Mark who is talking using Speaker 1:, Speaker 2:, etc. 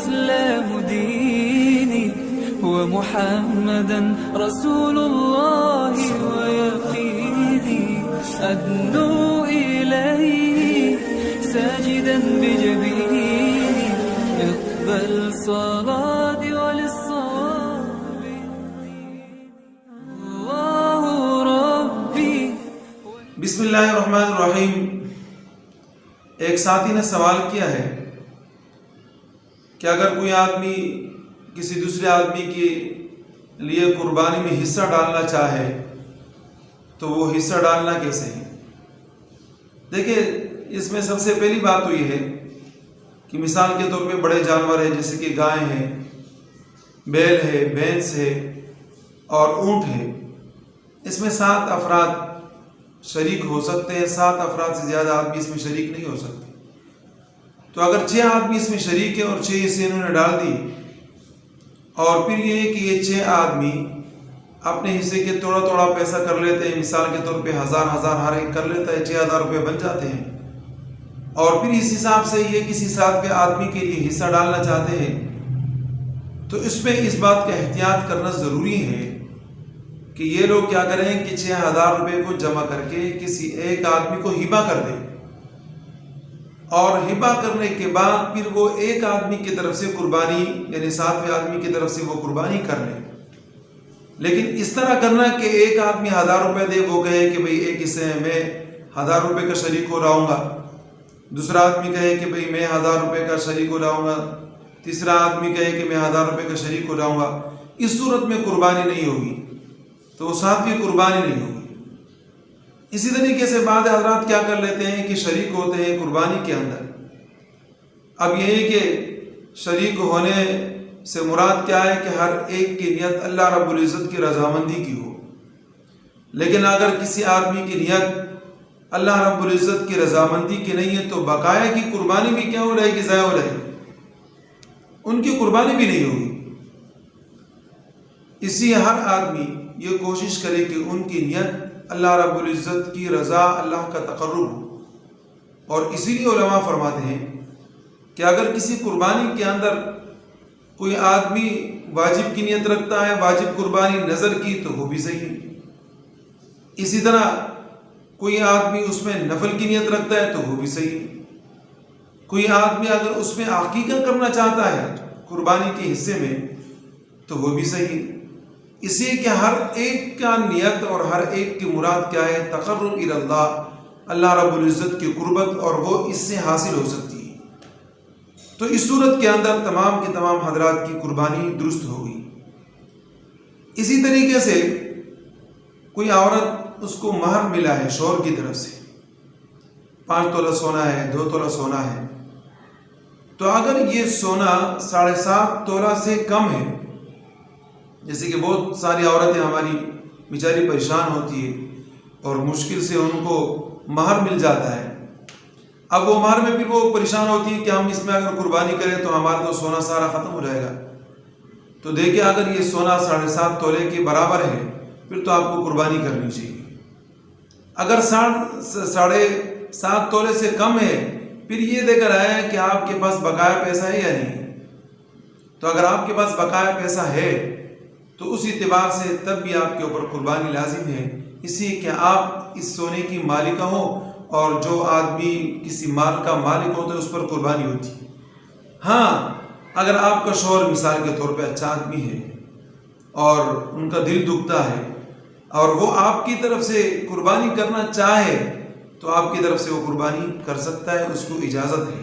Speaker 1: والإسلام ديني ومحمدا رسول الله ويقيني أدنو إليه ساجدا بجبيني اقبل صلاتي وللصواب الله ربي.
Speaker 2: بسم اللہ الرحمن الرحیم. ایک ساتھی نے سوال کیا ہے کہ اگر کوئی آدمی کسی دوسرے آدمی کے لیے قربانی میں حصہ ڈالنا چاہے تو وہ حصہ ڈالنا کیسے ہے؟ دیکھیں، اس میں سب سے پہلی بات تو یہ ہے کہ مثال کے طور پہ بڑے جانور ہیں جیسے کہ گائے ہیں، بیل ہے، بھینس ہے اور اونٹ ہے. اس میں 7 افراد شریک ہو سکتے ہیں. 7 افراد سے زیادہ آدمی اس میں شریک نہیں ہو سکتے. تو اگر 6 آدمی اس میں شریک ہیں اور 6 اسے انہوں نے ڈال دی، اور پھر یہ ہے کہ یہ 6 آدمی اپنے حصے کے تھوڑا تھوڑا پیسہ کر لیتے ہیں. مثال کے طور پہ 1000 ہر ایک کر لیتا ہے، 6000 روپے بن جاتے ہیں. اور پھر اس حساب سے یہ کسی 7ویں آدمی کے لیے حصہ ڈالنا چاہتے ہیں تو اس میں اس بات کا احتیاط کرنا ضروری ہے کہ یہ لوگ کیا کریں کہ 6000 روپے کو جمع کر کے کسی ایک آدمی کو ہبہ کر دیں، اور ہبہ کرنے کے بعد پھر وہ ایک آدمی کی طرف سے قربانی، یعنی 7ویں آدمی کی طرف سے وہ قربانی کر لیں. لیکن اس طرح کرنا کہ ایک آدمی 1000 روپے دے، وہ کہے کہ بھئی ایک حصے میں 1000 روپے کا شریک ہو رہا ہوں گا، دوسرا آدمی کہے کہ بھئی میں 1000 روپے کا شریک ہو رہا ہوں گا، تیسرا آدمی کہے کہ میں 1000 روپے کا شریک ہو رہا ہوں گا. اس صورت میں قربانی نہیں ہوگی، تو وہ 7ویں قربانی نہیں ہوگی. اسی طریقے سے بعض حضرات کیا کر لیتے ہیں کہ شریک ہوتے ہیں قربانی کے اندر. اب یہ ہے کہ شریک ہونے سے مراد کیا ہے کہ ہر ایک کی نیت اللہ رب العزت کی رضامندی کی ہو. لیکن اگر کسی آدمی کی نیت اللہ رب العزت کی رضامندی کی نہیں ہے تو بقایا کی قربانی بھی کیا ہو رہے گی؟ ضائع ہو رہے گی، ان کی قربانی بھی نہیں ہوگی. اسی ہر آدمی یہ کوشش کرے کہ ان کی نیت اللہ رب العزت کی رضا، اللہ کا تقرب ہو. اور اسی لیے علماء فرماتے ہیں کہ اگر کسی قربانی کے اندر کوئی آدمی واجب کی نیت رکھتا ہے، واجب قربانی نظر کی، تو وہ بھی صحیح ہے. اسی طرح کوئی آدمی اس میں نفل کی نیت رکھتا ہے تو وہ بھی صحیح ہے. کوئی آدمی اگر اس میں عقیقہ کرنا چاہتا ہے قربانی کے حصے میں تو وہ بھی صحیح ہے. اسی کہ ہر ایک کا نیت اور ہر ایک کی مراد کیا ہے؟ تقرب الی اللہ، اللہ رب العزت کی قربت، اور وہ اس سے حاصل ہو سکتی ہے. تو اس صورت کے اندر تمام کے تمام حضرات کی قربانی درست ہوگی. اسی طریقے سے کوئی عورت، اس کو مہر ملا ہے شوہر کی طرف سے، 5 تولہ سونا ہے، 2 تولہ سونا ہے، تو اگر یہ سونا 7.5 تولہ سے کم ہے، جیسے کہ بہت ساری عورتیں ہماری بیچاری پریشان ہوتی ہے اور مشکل سے ان کو مہر مل جاتا ہے. اب وہ مہر میں پھر وہ پریشان ہوتی ہے کہ ہم اس میں اگر قربانی کریں تو ہمارا تو سونا سارا ختم ہو جائے گا. تو دیکھیں، اگر یہ سونا 7.5 تولے کے برابر ہے پھر تو آپ کو قربانی کرنی چاہیے. اگر 7.5 تولے سے کم ہے، پھر یہ دیکھ رہا ہے کہ آپ کے پاس بقایا پیسہ ہے یا نہیں. تو اگر آپ کے پاس بقایا پیسہ ہے تو اس اعتبار سے تب بھی آپ کے اوپر قربانی لازم ہے، اسی کہ آپ اس سونے کی مالکہ ہو، اور جو آدمی کسی مال کا مالک ہوتا ہے اس پر قربانی ہوتی ہے. ہاں، اگر آپ کا شوہر مثال کے طور پہ اچھا آدمی ہے اور ان کا دل دکھتا ہے اور وہ آپ کی طرف سے قربانی کرنا چاہے تو آپ کی طرف سے وہ قربانی کر سکتا ہے، اس کو اجازت ہے.